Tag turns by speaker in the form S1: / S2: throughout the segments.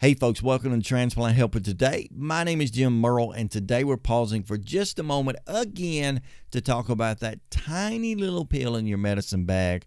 S1: Hey folks, welcome to Transplant Helper today. My name is Jim Merle, and today we're pausing for just a moment again to talk about that tiny little pill in your medicine bag,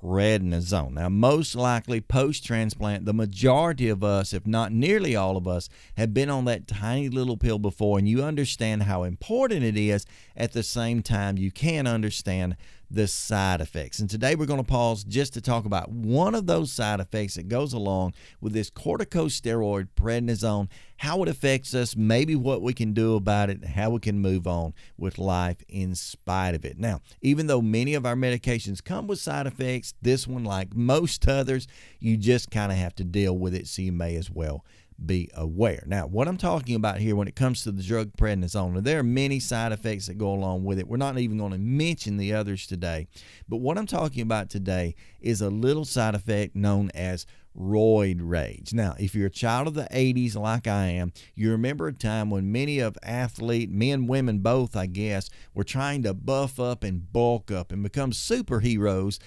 S1: Prednisone. Now, most likely post-transplant, the majority of us, if not nearly all of us, have been on that tiny little pill before, and you understand how important it is. At the same time, you can understand the side effects. And today we're going to pause just to talk about one of those side effects that goes along with this corticosteroid prednisone, how it affects us, maybe what we can do about it, how we can move on with life in spite of it. Now, even though many of our medications come with side effects, this one, like most others, you just kind of have to deal with it, so you may as well be aware. Now, what I'm talking about here when it comes to the drug prednisone, there are many side effects that go along with it. We're not even going to mention the others today. But what I'm talking about today is a little side effect known as roid rage. Now, if you're a child of the 80s like I am, you remember a time when many of athletes, men, women, both, I guess, were trying to buff up and bulk up and become superheroes,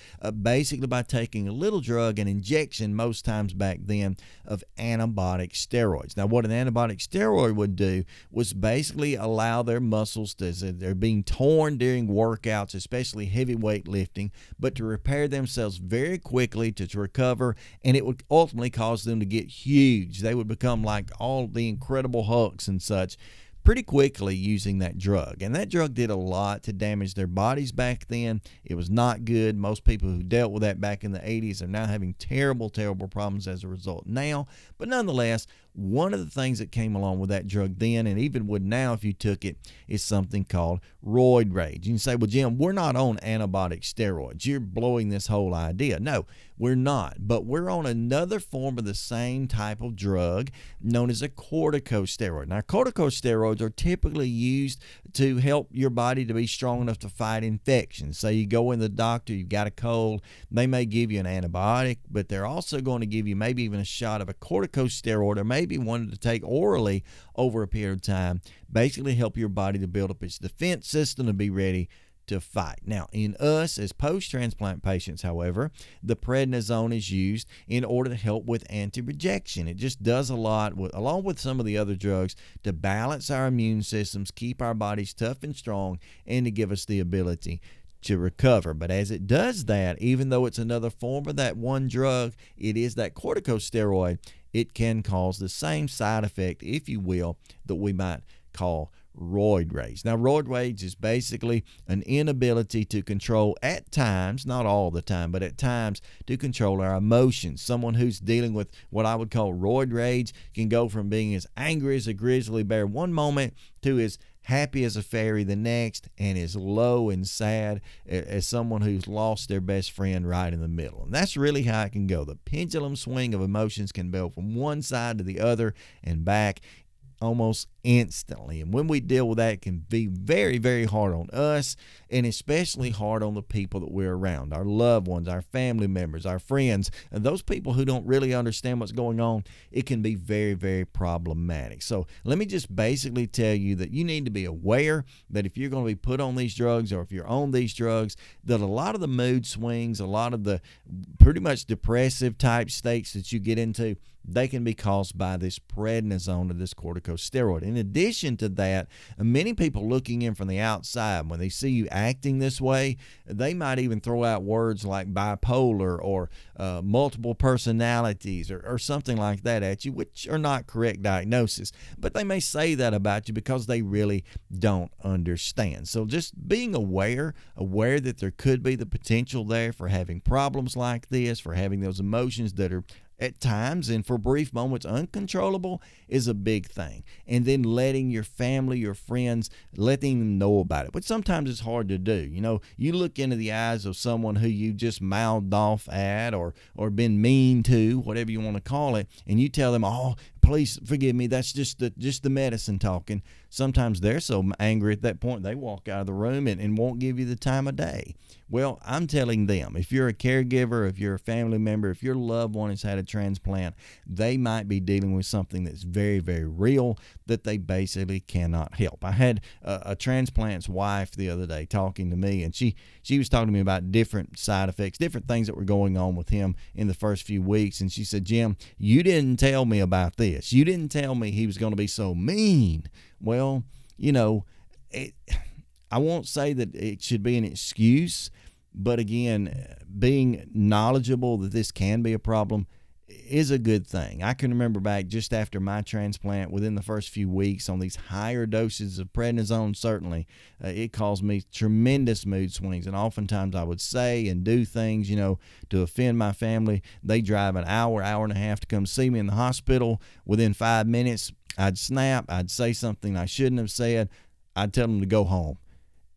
S1: basically by taking a little drug, an injection most times back then, of antibiotic steroids. Now, what an antibiotic steroid would do was basically allow their muscles to, they're being torn during workouts, especially heavyweight lifting, but to repair themselves very quickly, to recover, and it would ultimately cause them to get huge. They would become like all the Incredible Hulks and such pretty quickly using that drug. And that drug did a lot to damage their bodies back then. It was not good. Most people who dealt with that back in the 80s are now having terrible, terrible problems as a result now. But nonetheless, one of the things that came along with that drug then, and even would now if you took it, is something called roid rage. You can say, well, Jim, we're not on antibiotic steroids. You're blowing this whole idea. No, we're not. But we're on another form of the same type of drug known as a corticosteroid. Now, corticosteroids are typically used to help your body to be strong enough to fight infections. So you go in the doctor, you've got a cold, they may give you an antibiotic, but they're also going to give you maybe even a shot of a corticosteroid, or maybe wanted to take orally over a period of time, basically help your body to build up its defense system to be ready to fight. Now, in us as post-transplant patients, however, the prednisone is used in order to help with anti-rejection. It just does a lot, along with some of the other drugs, to balance our immune systems, keep our bodies tough and strong, and to give us the ability to recover. But as it does that, even though it's another form of that one drug, it is that corticosteroid, it can cause the same side effect, if you will, that we might call roid rage. Now, roid rage is basically an inability to control, at times, not all the time, but at times, to control our emotions. Someone who's dealing with what I would call roid rage can go from being as angry as a grizzly bear one moment to as happy as a fairy the next, and as low and sad as someone who's lost their best friend right in the middle. And that's really how it can go. The pendulum swing of emotions can go from one side to the other and back almost instantly. And when we deal with that, it can be very, very hard on us, and especially hard on the people that we're around, our loved ones, our family members, our friends, and those people who don't really understand what's going on. It can be very, very problematic. So let me just basically tell you that you need to be aware that if you're going to be put on these drugs, or if you're on these drugs, that a lot of the mood swings, a lot of the pretty much depressive type states that you get into, they can be caused by this prednisone or this corticosteroid. In addition to that, many people looking in from the outside, when they see you acting this way, they might even throw out words like bipolar or multiple personalities or something like that at you, which are not correct diagnosis. But they may say that about you because they really don't understand. So just being aware that there could be the potential there for having problems like this, for having those emotions that are at times and for brief moments uncontrollable, is a big thing. And then letting your family, your friends, letting them know about it. But sometimes it's hard to do. You know, you look into the eyes of someone who you just mouthed off at or been mean to, whatever you want to call it, and you tell them, oh, please forgive me, that's just the medicine talking. sometimes they're so angry at that point they walk out of the room and won't give you the time of day. Well, I'm telling them, if you're a caregiver, if you're a family member, if your loved one has had a transplant, they might be dealing with something that's very, very real that they basically cannot help. I had a transplant's wife the other day talking to me, and she was talking to me about different side effects, different things that were going on with him in the first few weeks. And she said, Jim, you didn't tell me about this. You didn't tell me he was going to be so mean. Well, I won't say that it should be an excuse, but again, being knowledgeable that this can be a problem is a good thing. I can remember back just after my transplant, within the first few weeks on these higher doses of prednisone, certainly, it caused me tremendous mood swings. And oftentimes I would say and do things, to offend my family. They drive an hour and a half to come see me in the hospital. Within 5 minutes, I'd snap. I'd say something I shouldn't have said. I'd tell them to go home.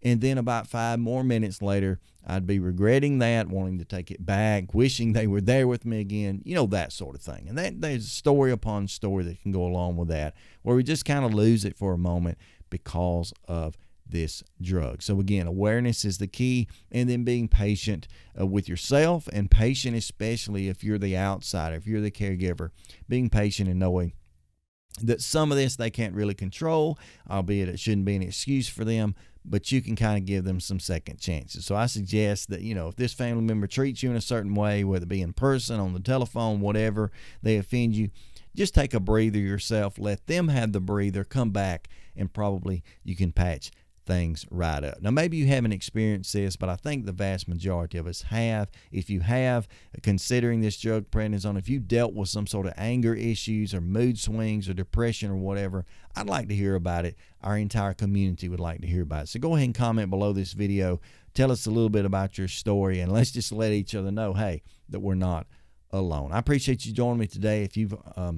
S1: And then about 5 more minutes later, I'd be regretting that, wanting to take it back, wishing they were there with me again, that sort of thing. And there's story upon story that can go along with that, where we just kind of lose it for a moment because of this drug. So again, awareness is the key, and then being patient with yourself, and patient especially if you're the outsider, if you're the caregiver, being patient and knowing that some of this they can't really control, albeit it shouldn't be an excuse for them, but you can kind of give them some second chances. So I suggest that, if this family member treats you in a certain way, whether it be in person, on the telephone, whatever, they offend you, just take a breather yourself, let them have the breather, come back, and probably you can patch things right up. Now, maybe you haven't experienced this, but I think the vast majority of us have. If you have, considering this drug prednisone, if you dealt with some sort of anger issues or mood swings or depression or whatever, I'd like to hear about it. Our entire community would like to hear about it. So go ahead and comment below this video. Tell us a little bit about your story, and let's just let each other know, hey, that we're not alone. I appreciate you joining me today. If you've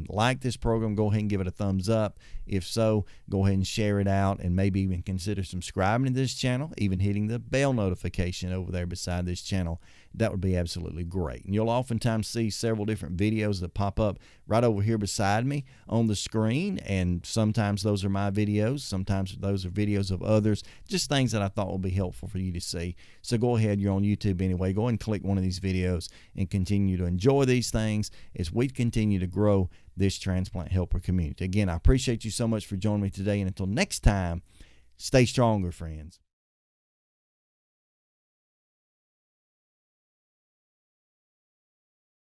S1: liked this program, go ahead and give it a thumbs up. If so, go ahead and share it out, and maybe even consider subscribing to this channel, even hitting the bell notification over there beside this channel. That would be absolutely great. And you'll oftentimes see several different videos that pop up right over here beside me on the screen, and sometimes those are my videos, sometimes those are videos of others, just things that I thought would be helpful for you to see. So go ahead, you're on YouTube anyway, go ahead and click one of these videos and continue to enjoy these things as we continue to grow this transplant helper community. Again, I appreciate you so much for joining me today, and until next time, stay stronger, friends.